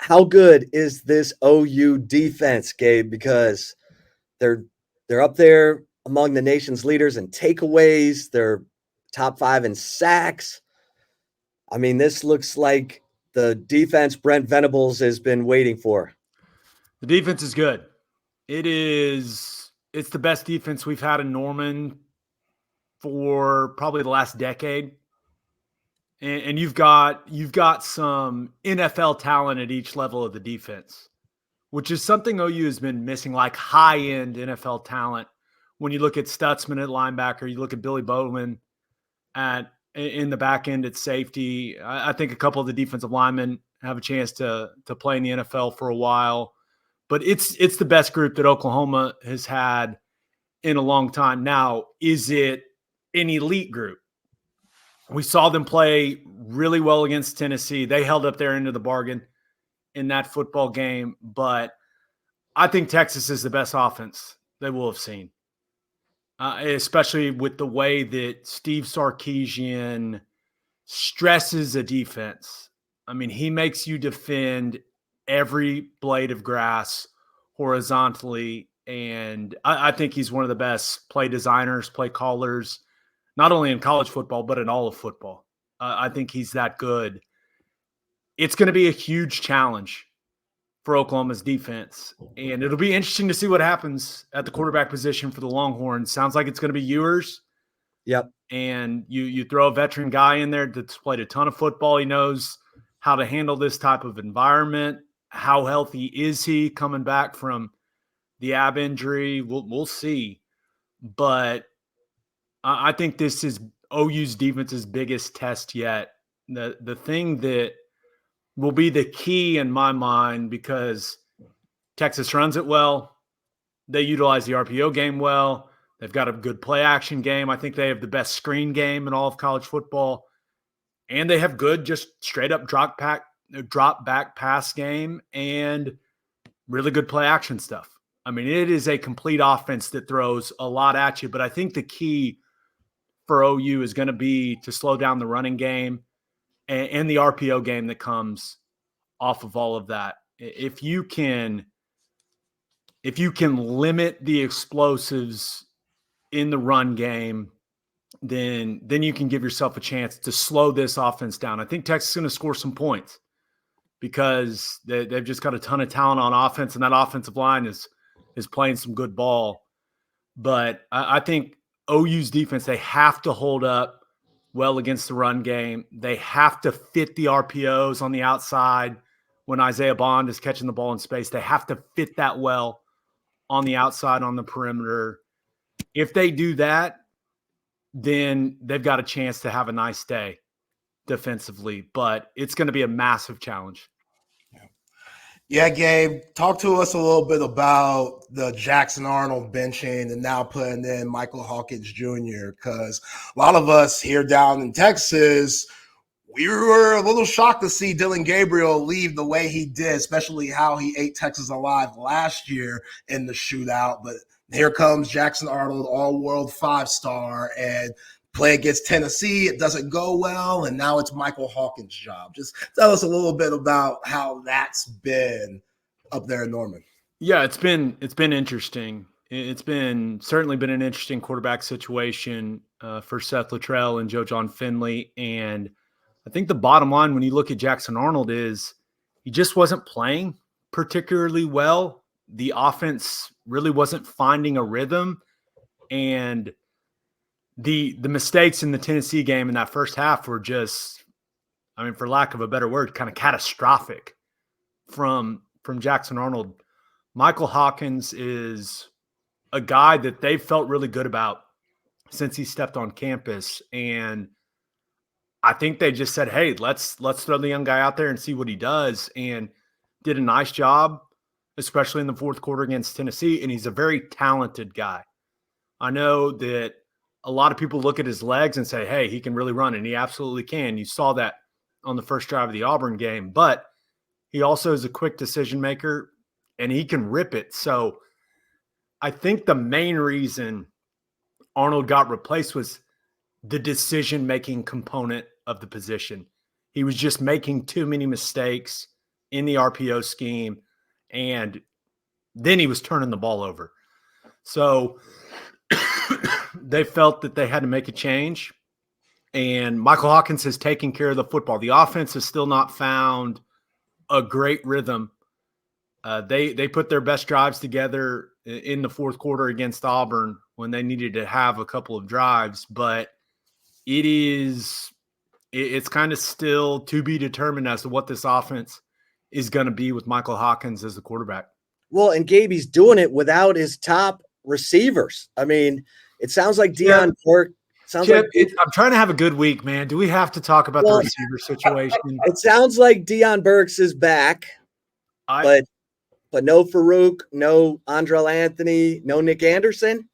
how good is this OU defense, Gabe? Because they're they're up there among the nation's leaders in takeaways. They're top 5 in sacks. I mean, this looks like the defense Brent Venables has been waiting for. The defense is good. It's the best defense we've had in Norman for probably the last decade. And you've got some NFL talent at each level of the defense, which is something OU has been missing, like high-end NFL talent. When you look at Stutzman at linebacker, you look at Billy Bowman in the back end at safety. I think a couple of the defensive linemen have a chance to play in the NFL for a while. But it's the best group that Oklahoma has had in a long time. Now, is it an elite group? We saw them play really well against Tennessee. They held up their end of the bargain in that football game. But I think Texas is the best offense they will have seen, especially with the way that Steve Sarkisian stresses a defense. I mean, he makes you defend every blade of grass horizontally. And I think he's one of the best play designers, play callers, not only in college football, but in all of football. I think he's that good. It's going to be a huge challenge for Oklahoma's defense. And it'll be interesting to see what happens at the quarterback position for the Longhorns. Sounds like it's going to be Ewers. Yep. And you throw a veteran guy in there that's played a ton of football. He knows how to handle this type of environment. How healthy is he coming back from the ab injury? We'll see. But I think this is OU's defense's biggest test yet. The thing that will be the key in my mind, because Texas runs it well. They utilize the RPO game well. They've got a good play action game. I think they have the best screen game in all of college football. And they have good, just straight up drop back pass game and really good play action stuff. I mean, it is a complete offense that throws a lot at you. But I think the key for OU is going to be to slow down the running game and the RPO game that comes off of all of that. If you can limit the explosives in the run game, then you can give yourself a chance to slow this offense down. I think Texas is going to score some points because they've just got a ton of talent on offense, and that offensive line is playing some good ball. But I think OU's defense, they have to hold up well against the run game. They have to fit the RPOs on the outside when Isaiah Bond is catching the ball in space. They have to fit that well on the outside on the perimeter. If they do that, then they've got a chance to have a nice day defensively. But it's going to be a massive challenge. Yeah, Gabe, talk to us a little bit about the Jackson Arnold benching and now putting in Michael Hawkins Jr., because a lot of us here down in Texas, we were a little shocked to see Dylan Gabriel leave the way he did, especially how he ate Texas alive last year in the shootout. But here comes Jackson Arnold, all-world 5-star, and play against Tennessee. It doesn't go well, and now it's Michael Hawkins' job. Just tell us a little bit about how that's been up there in Norman. Yeah, it's been interesting. It's certainly been an interesting quarterback situation for Seth Luttrell and Joe John Finley. And I think the bottom line when you look at Jackson Arnold is he just wasn't playing particularly well. The offense really wasn't finding a rhythm. And the mistakes in the Tennessee game in that first half were just, I mean, for lack of a better word, kind of catastrophic from Jackson Arnold. Michael Hawkins is a guy that they've felt really good about since he stepped on campus. And I think they just said, hey, let's throw the young guy out there and see what he does, and did a nice job, especially in the fourth quarter against Tennessee. And he's a very talented guy. I know that a lot of people look at his legs and say, hey, he can really run, and he absolutely can. You saw that on the first drive of the Auburn game, but he also is a quick decision maker, and he can rip it. So I think the main reason Arnold got replaced was the decision-making component of the position. He was just making too many mistakes in the RPO scheme, and then he was turning the ball over. So they felt that they had to make a change, and Michael Hawkins has taken care of the football. The offense has still not found a great rhythm. They put their best drives together in the fourth quarter against Auburn when they needed to have a couple of drives, but it's kind of still to be determined as to what this offense is going to be with Michael Hawkins as the quarterback. Well, and Gabe, he's doing it without his top receivers. I mean, it sounds like Deion Burke. I'm trying to have a good week, man. Do we have to talk about the receiver situation? It sounds like Deion Burks is back, but no Farouk, no Andrell Anthony, no Nick Anderson.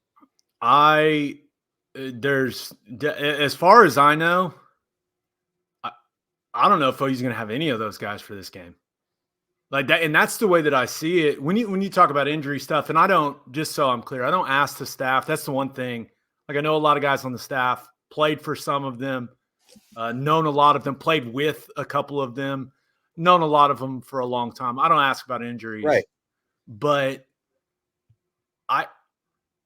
As far as I know, I don't know if he's going to have any of those guys for this game. Like that, and that's the way that I see it. When you talk about injury stuff, and I don't, just so I'm clear, I don't ask the staff. That's the one thing. Like I know a lot of guys on the staff, played for some of them, known a lot of them, played with a couple of them, known a lot of them for a long time. I don't ask about injuries. Right. But I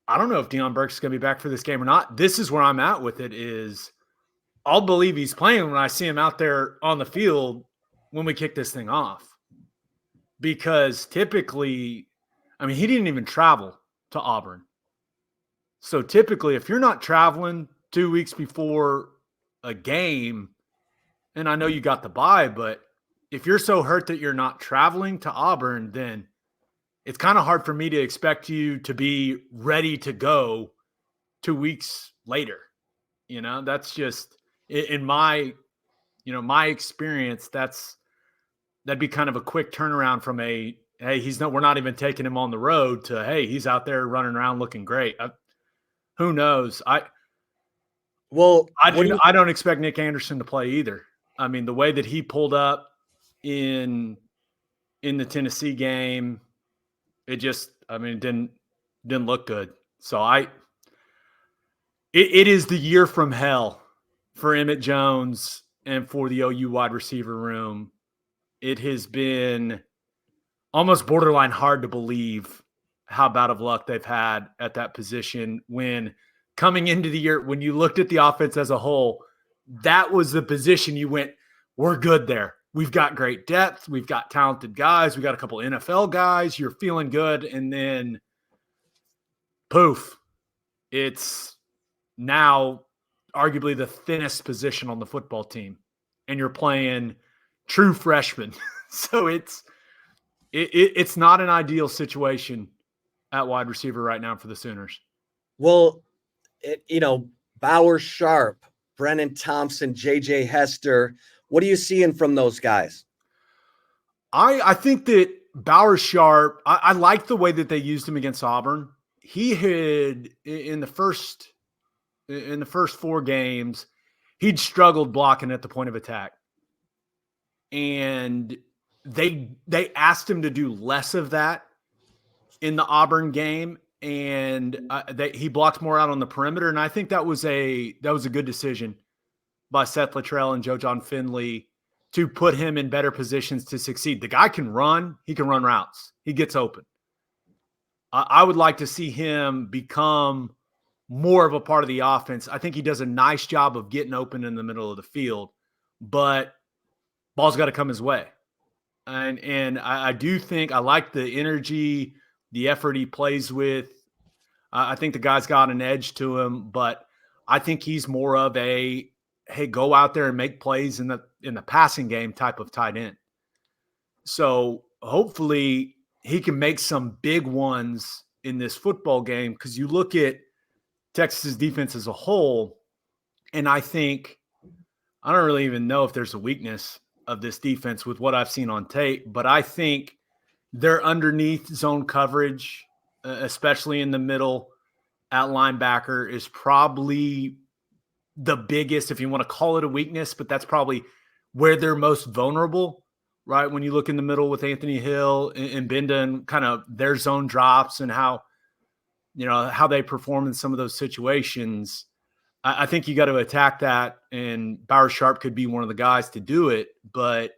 don't know if Deion Burks is going to be back for this game or not. This is where I'm at with it is I'll believe he's playing when I see him out there on the field when we kick this thing off. Because typically, I mean, he didn't even travel to Auburn. So typically, if you're not traveling 2 weeks before a game, and I know you got the bye, but if you're so hurt that you're not traveling to Auburn, then it's kind of hard for me to expect you to be ready to go 2 weeks later. You know, that's just in my experience, that'd be kind of a quick turnaround from hey, we're not even taking him on the road to, hey, he's out there running around looking great. Who knows? I don't expect Nick Anderson to play either. I mean, the way that he pulled up in the Tennessee game, it didn't look good. So it is the year from hell for Emmett Jones and for the OU wide receiver room. It has been almost borderline hard to believe how bad of luck they've had at that position when coming into the year, when you looked at the offense as a whole, that was the position you went, we're good there. We've got great depth. We've got talented guys. We got a couple NFL guys. You're feeling good. And then poof, it's now arguably the thinnest position on the football team. And you're playing true freshmen. So it's not an ideal situation at wide receiver right now for the Sooners. Well, Bowers Sharp, Brennan Thompson, J.J. Hester, what are you seeing from those guys? I think that Bowers Sharp, I like the way that they used him against Auburn. He had in the first 4 games, he'd struggled blocking at the point of attack. And they asked him to do less of that in the Auburn game, and he blocked more out on the perimeter. And I think that was a good decision by Seth Luttrell and Joe John Finley to put him in better positions to succeed. The guy can run. He can run routes. He gets open. I would like to see him become more of a part of the offense. I think he does a nice job of getting open in the middle of the field, but ball's got to come his way. And I do think I like the energy, the effort he plays with. I think the guy's got an edge to him, but I think he's more of a, hey, go out there and make plays in the passing game type of tight end. So hopefully he can make some big ones in this football game, because you look at Texas's defense as a whole, and I think I don't really even know if there's a weakness of this defense with what I've seen on tape, but I think their underneath zone coverage, especially in the middle at linebacker, is probably the biggest, if you want to call it a weakness, but that's probably where they're most vulnerable, right? When you look in the middle with Anthony Hill and Benda and kind of their zone drops and how they perform in some of those situations, I think you got to attack that, and Bowers Sharp could be one of the guys to do it. But,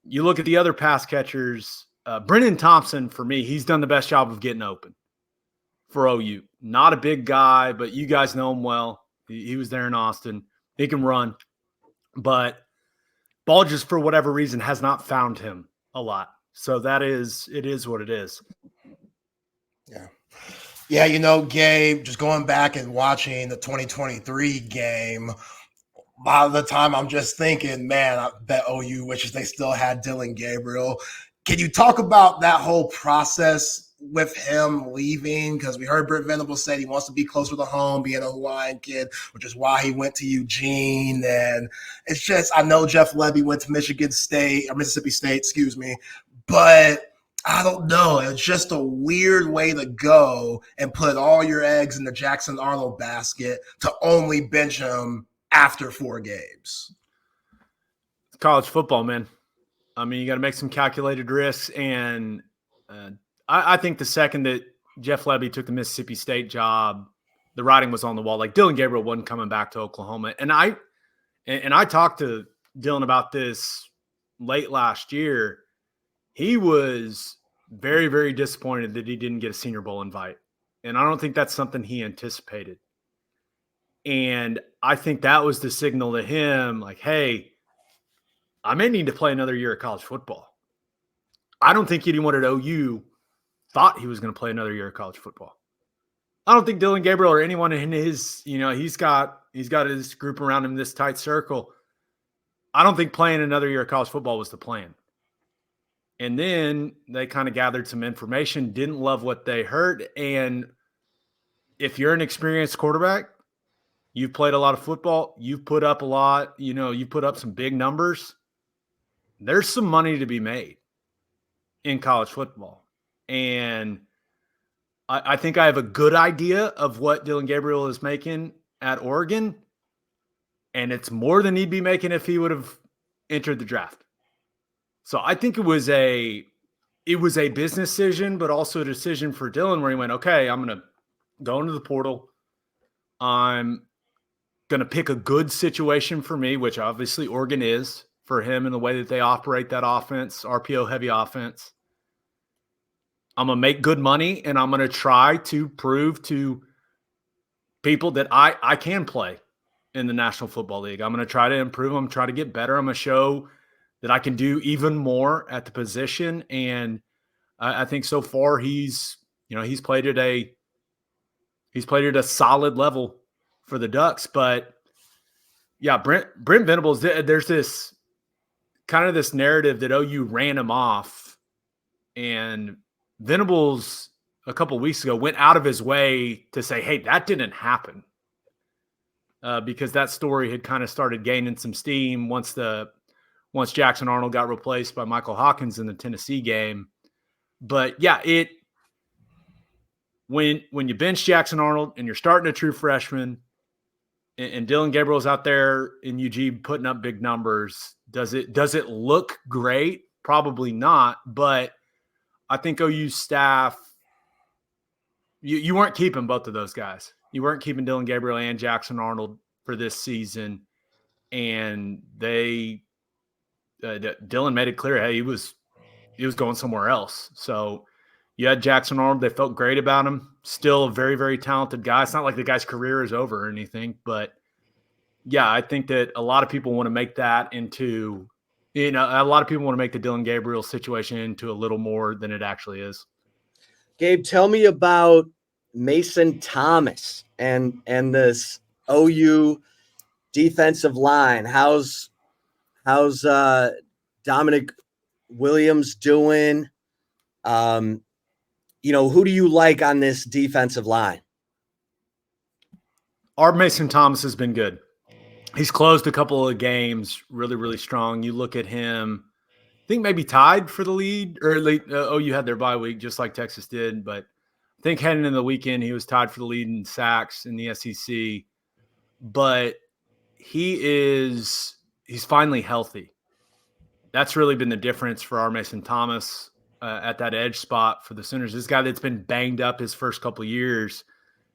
you look at the other pass catchers, Brennan Thompson, for me, he's done the best job of getting open for OU. Not a big guy, but you guys know him well. He was there in Austin. He can run. But ball just, for whatever reason, has not found him a lot. So it is what it is. Yeah. Yeah, Gabe, just going back and watching the 2023 game, a lot of the time I'm just thinking, man, I bet OU wishes they still had Dillon Gabriel. Can you talk about that whole process with him leaving? Because we heard Brent Venables say he wants to be closer to home, being a Hawaiian kid, which is why he went to Eugene. And it's just, I know Jeff Levy went to Mississippi State, but I don't know. It's just a weird way to go and put all your eggs in the Jackson Arnold basket to only bench him after 4 games. It's college football, man. I mean, you got to make some calculated risks. And I think the second that Jeff Levy took the Mississippi State job, the writing was on the wall. Like, Dillon Gabriel wasn't coming back to Oklahoma. And I talked to Dillon about this late last year. He was very, very disappointed that he didn't get a Senior Bowl invite. And I don't think that's something he anticipated. And I think that was the signal to him, like, hey, I may need to play another year of college football. I don't think anyone at OU thought he was going to play another year of college football. I don't think Dillon Gabriel or anyone in his, he's got his group around him, this tight circle. I don't think playing another year of college football was the plan. And then they kind of gathered some information, didn't love what they heard. And if you're an experienced quarterback, you've played a lot of football, you've put up a lot, you put up some big numbers. There's some money to be made in college football. And I think I have a good idea of what Dillon Gabriel is making at Oregon. And it's more than he'd be making if he would have entered the draft. So I think it was a business decision, but also a decision for Dillon where he went, okay, I'm going to go into the portal. I'm going to pick a good situation for me, which obviously Oregon is for him in the way that they operate that offense, RPO heavy offense. I'm going to make good money, and I'm going to try to prove to people that I can play in the National Football League. I'm going to try to improve. I'm going to try to get better. I'm going to show that I can do even more at the position. And I think so far he's played at a solid level for the Ducks. But yeah, Brent Venables, there's this kind of this narrative that OU ran him off, and Venables a couple of weeks ago went out of his way to say, hey, that didn't happen. Because that story had kind of started gaining some steam once Jackson Arnold got replaced by Michael Hawkins in the Tennessee game. But yeah, when you bench Jackson Arnold and you're starting a true freshman and Dillon Gabriel's out there in Eugene putting up big numbers, does it look great? Probably not, but I think OU staff, you weren't keeping both of those guys. You weren't keeping Dillon Gabriel and Jackson Arnold for this season, and Dillon made it clear, hey, he was going somewhere else. So you had Jackson Arnold. They felt great about him. Still a very, very talented guy. It's not like the guy's career is over or anything, but yeah, I think that a lot of people want to make that into, a lot of people want to make the Dillon Gabriel situation into a little more than it actually is. Gabe, tell me about Mason Thomas and this OU defensive line. How's Dominic Williams doing? Who do you like on this defensive line? Our Mason Thomas has been good. He's closed a couple of games really, really strong. You look at him, I think maybe tied for the lead, or OU had their bye week just like Texas did, but I think heading into the weekend he was tied for the lead in sacks in the SEC. But he's finally healthy. That's really been the difference for our Mason Thomas at that edge spot for the Sooners. This guy that's been banged up his first couple of years,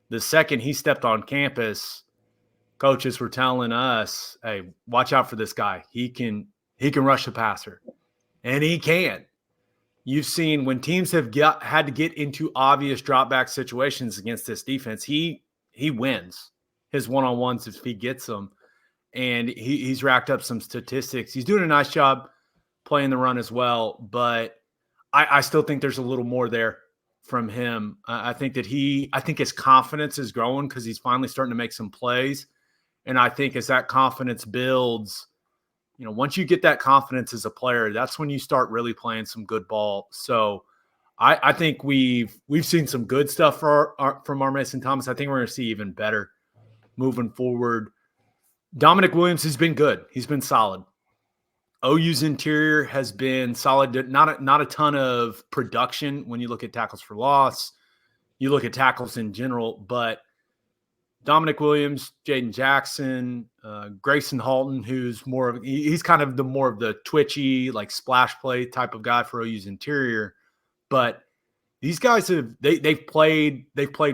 the second he stepped on campus, coaches were telling us, hey, watch out for this guy. He can rush the passer. and he can. You've seen when teams have had to get into obvious drop back situations against this defense, he wins his one-on-ones if he gets them. And he's racked up some statistics. He's doing a nice job playing the run as well, but I still think there's a little more there from him. I think his confidence is growing because he's finally starting to make some plays. And I think as that confidence builds, once you get that confidence as a player, that's when you start really playing some good ball. So I think we've seen some good stuff from our Mason Thomas. I think we're going to see even better moving forward. Dominic Williams has been good. He's been solid. OU's interior has been solid. Not a ton of production when you look at tackles for loss. You look at tackles in general, but Dominic Williams, Jaden Jackson, Grayson Halton, he's kind of more of the twitchy, like splash play type of guy for OU's interior. But these guys they've played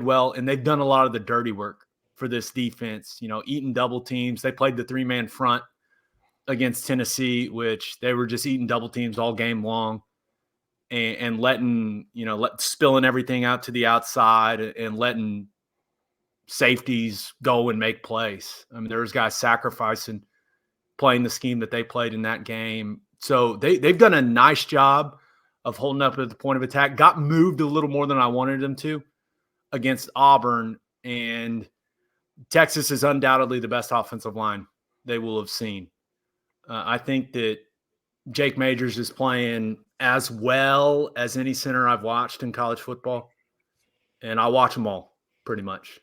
well, and they've done a lot of the dirty work for this defense, eating double teams. They played the 3-man front against Tennessee, which they were just eating double teams all game long and spilling everything out to the outside and letting safeties go and make plays. I mean, there was guys sacrificing playing the scheme that they played in that game. So they've done a nice job of holding up at the point of attack, got moved a little more than I wanted them to against Auburn, and Texas is undoubtedly the best offensive line they will have seen. I think that Jake Majors is playing as well as any center I've watched in college football, and I watch them all pretty much.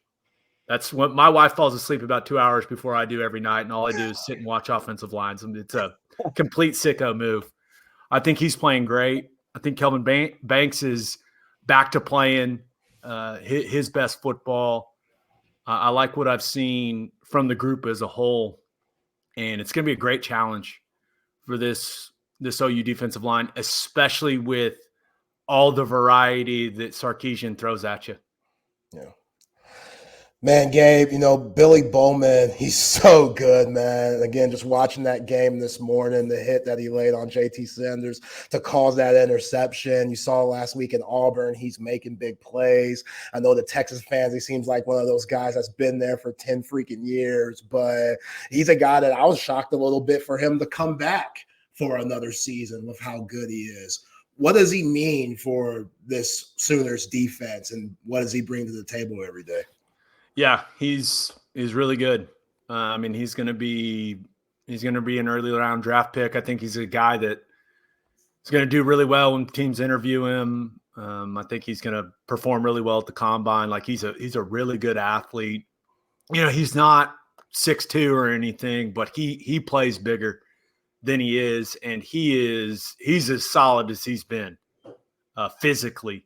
That's what my wife falls asleep about 2 hours before I do every night, and all I do is sit and watch offensive lines. It's a complete sicko move. I think he's playing great. I think Kelvin Banks is back to playing his best football. I like what I've seen from the group as a whole, and it's going to be a great challenge for this OU defensive line, especially with all the variety that Sarkisian throws at you. Yeah. Man, Gabe, Billy Bowman, he's so good, man. Again, just watching that game this morning, the hit that he laid on JT Sanders to cause that interception. You saw last week in Auburn, he's making big plays. I know the Texas fans, he seems like one of those guys that's been there for 10 freaking years, but he's a guy that I was shocked a little bit for him to come back for another season with how good he is. What does he mean for this Sooners defense, and what does he bring to the table every day? Yeah, he's really good. I mean, he's going to be an early round draft pick. I think he's a guy that is going to do really well when teams interview him. I think he's going to perform really well at the combine. Like he's a really good athlete. He's not 6'2" or anything, but he plays bigger than he is, and he's as solid as he's been physically.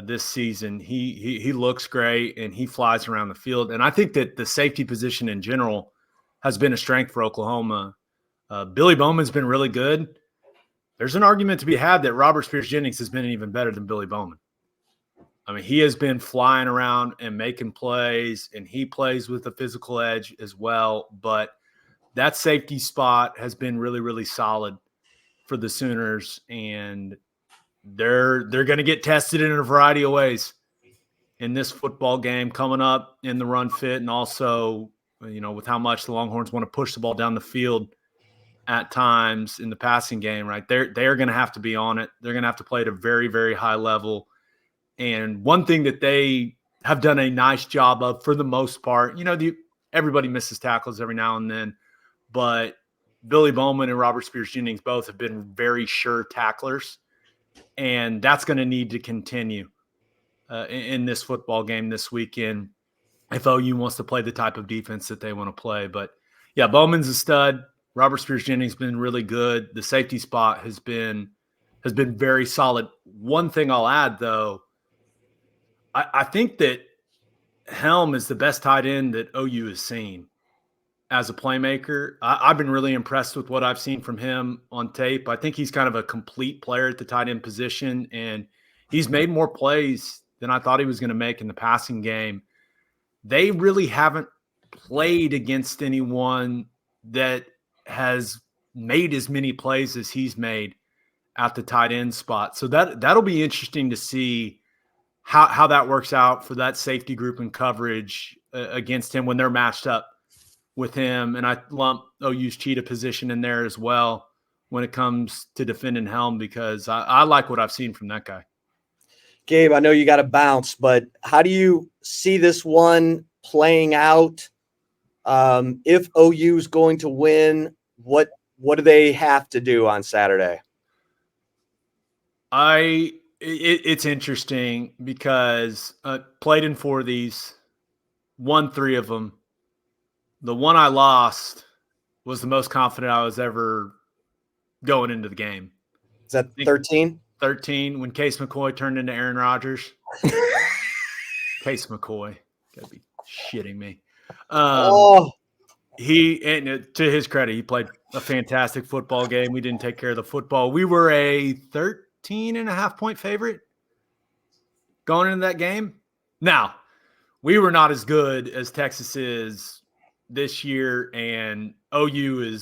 This season, he looks great and he flies around the field. And I think that the safety position in general has been a strength for Oklahoma. Billy Bowman's been really good. There's an argument to be had that Robert Spears-Jennings has been even better than Billy Bowman. I mean, he has been flying around and making plays, and he plays with a physical edge as well. But that safety spot has been really, really solid for the Sooners, and they're going to get tested in a variety of ways in this football game coming up in the run fit, and also, with how much the Longhorns want to push the ball down the field at times in the passing game, right? They're going to have to be on it. They're going to have to play at a very, very high level. And one thing that they have done a nice job of for the most part, everybody misses tackles every now and then, but Billy Bowman and Robert Spears-Jennings both have been very sure tacklers. And that's going to need to continue in this football game this weekend if OU wants to play the type of defense that they want to play. But, yeah, Bowman's a stud. Robert Spears-Jennings has been really good. The safety spot has been very solid. One thing I'll add, though, I think that Helm is the best tight end that OU has seen as a playmaker. I've been really impressed with what I've seen from him on tape. I think he's kind of a complete player at the tight end position, and he's made more plays than I thought he was going to make in the passing game. They really haven't played against anyone that has made as many plays as he's made at the tight end spot. So that'll be interesting to see how that works out for that safety group and coverage against him when they're matched up with him. And I lump OU's cheetah position in there as well when it comes to defending Helm, because I like what I've seen from that guy. Gabe, I know you got to bounce, but how do you see this one playing out? If OU is going to win, what do they have to do on Saturday? It's interesting because played in 4 of these, won 3 of them. The one I lost was the most confident I was ever going into the game. Is that 13? 13, when Case McCoy turned into Aaron Rodgers. Case McCoy. Gotta be shitting me. He, and to his credit, he played a fantastic football game. We didn't take care of the football. We were a 13.5-point favorite going into that game. Now, we were not as good as Texas is this year, and OU,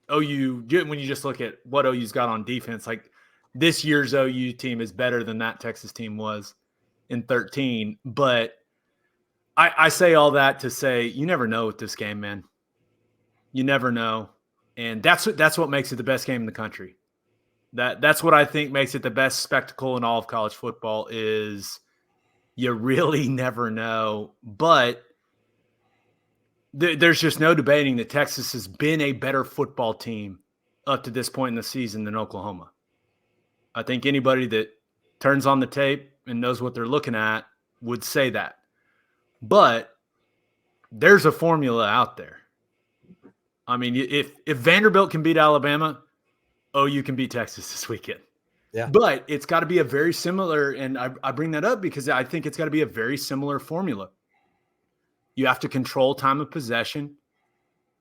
when you just look at what OU's got on defense, like this year's OU team is better than that Texas team was in 13. But I say all that to say you never know with this game, man. You never know. And that's what makes it the best game in the country. That's what I think makes it the best spectacle in all of college football is you really never know. But there's just no debating that Texas has been a better football team up to this point in the season than Oklahoma. I think anybody that turns on the tape and knows what they're looking at would say that. But there's a formula out there. I mean, if Vanderbilt can beat Alabama, OU can beat Texas this weekend. Yeah. But it's got to be a very similar, and I bring that up because I think it's got to be a very similar formula. You have to control time of possession.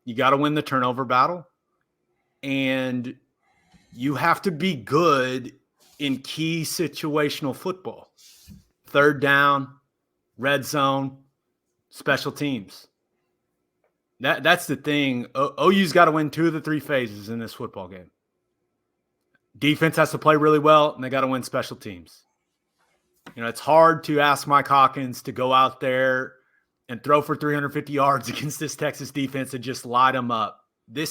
You got to win the turnover battle. And you have to be good in key situational football. 3rd down, red zone, special teams. That's the thing. OU's got to win 2 of the 3 phases in this football game. Defense has to play really well, and they got to win special teams. It's hard to ask Mike Hawkins to go out there and throw for 350 yards against this Texas defense and just light them up. I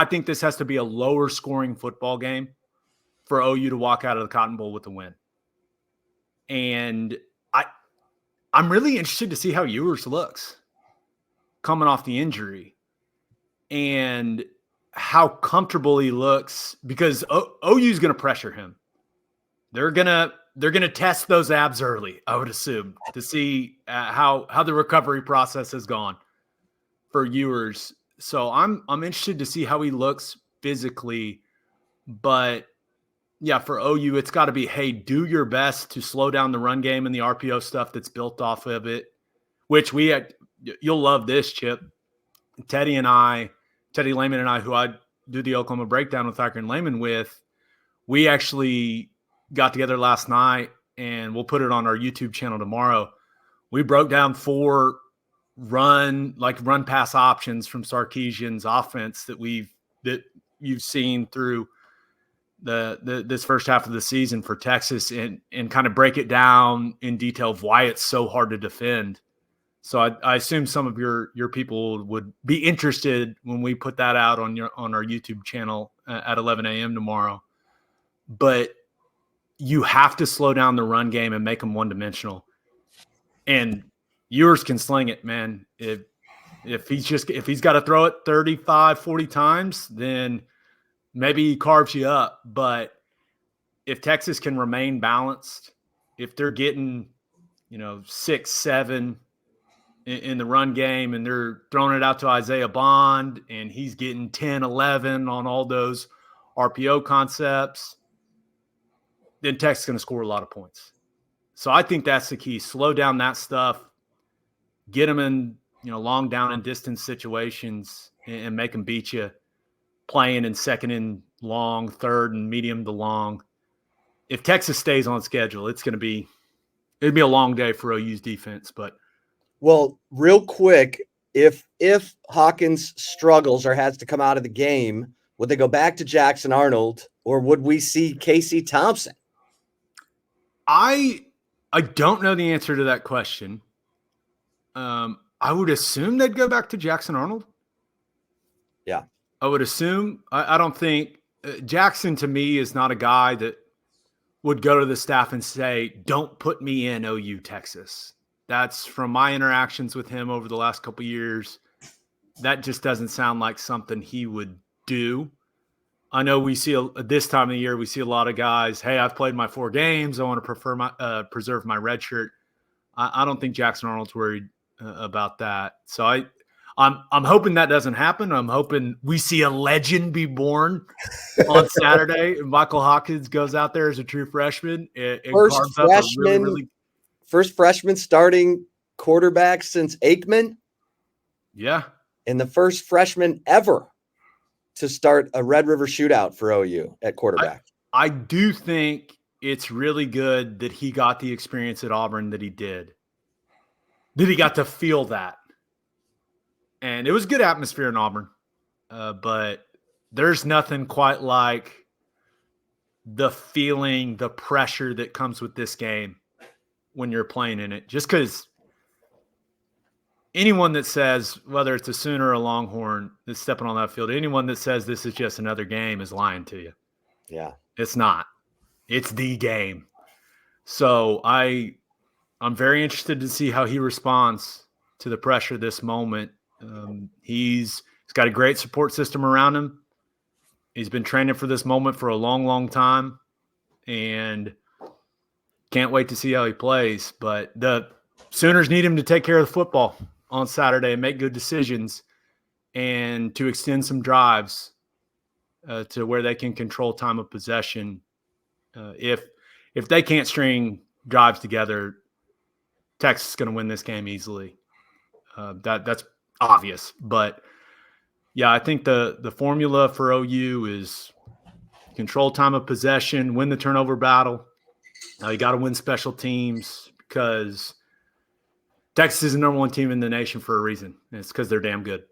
think this has to be a lower scoring football game for OU to walk out of the Cotton Bowl with a win. And I'm really interested to see how Ewers looks coming off the injury and how comfortable he looks, because OU's going to pressure him. They're going to test those abs early, I would assume, to see how the recovery process has gone for Ewers. So I'm interested to see how he looks physically. But yeah, for OU, it's got to be, hey, do your best to slow down the run game and the RPO stuff that's built off of it, which you'll love this, Chip. Teddy Lehman and I, who I do the Oklahoma breakdown with Thacker and Lehman with, we actually got together last night, and we'll put it on our YouTube channel tomorrow. We broke down 4 run pass options from Sarkisian's offense that you've seen through this first half of the season for Texas, and kind of break it down in detail of why it's so hard to defend. So I assume some of your people would be interested when we put that out on our YouTube channel at 11 a.m. tomorrow. But you have to slow down the run game and make them one-dimensional. And Ewers can sling it, man. If he's got to throw it 35, 40 times, then maybe he carves you up. But if Texas can remain balanced, if they're getting, 6, 7 in the run game, and they're throwing it out to Isaiah Bond, and he's getting 10, 11 on all those RPO concepts, then Texas is going to score a lot of points. So I think that's the key. Slow down that stuff, get them in, long down and distance situations, and make them beat you playing in 2nd and long, 3rd and medium to long. If Texas stays on schedule, it'd be a long day for OU's defense. But well, real quick, if Hawkins struggles or has to come out of the game Would they go back to Jackson Arnold, or would we see Casey Thompson? I don't know the answer to that question. I would assume they'd go back to Jackson Arnold. Yeah. I would assume. I don't think Jackson, to me, is not a guy that would go to the staff and say, don't put me in OU Texas. That's from my interactions with him over the last couple of years. That just doesn't sound like something he would do. I know we see this time of the year, we see a lot of guys, hey, I've played my 4 games. I want to preserve my red shirt. I don't think Jackson Arnold's worried about that. So I'm hoping that doesn't happen. I'm hoping we see a legend be born on Saturday. Michael Hawkins goes out there as a true freshman. First freshman starting quarterback since Aikman. Yeah. And the first freshman ever to start a Red River Shootout for OU at quarterback. I do think it's really good that he got the experience at Auburn that he did. That he got to feel that. And it was a good atmosphere in Auburn. But there's nothing quite like the feeling, the pressure that comes with this game when you're playing in it. Just because anyone that says, whether it's a Sooner or a Longhorn that's stepping on that field, anyone that says this is just another game is lying to you. Yeah. It's not. It's the game. So I'm very interested to see how he responds to the pressure this moment. He's got a great support system around him. He's been training for this moment for a long, long time, and can't wait to see how he plays. But the Sooners need him to take care of the football on Saturday and make good decisions and to extend some drives to where they can control time of possession. If they can't string drives together, Texas is going to win this game easily. That's obvious. But, yeah, I think the formula for OU is control time of possession, win the turnover battle. You got to win special teams because Texas is the number 1 team in the nation for a reason. And it's because they're damn good.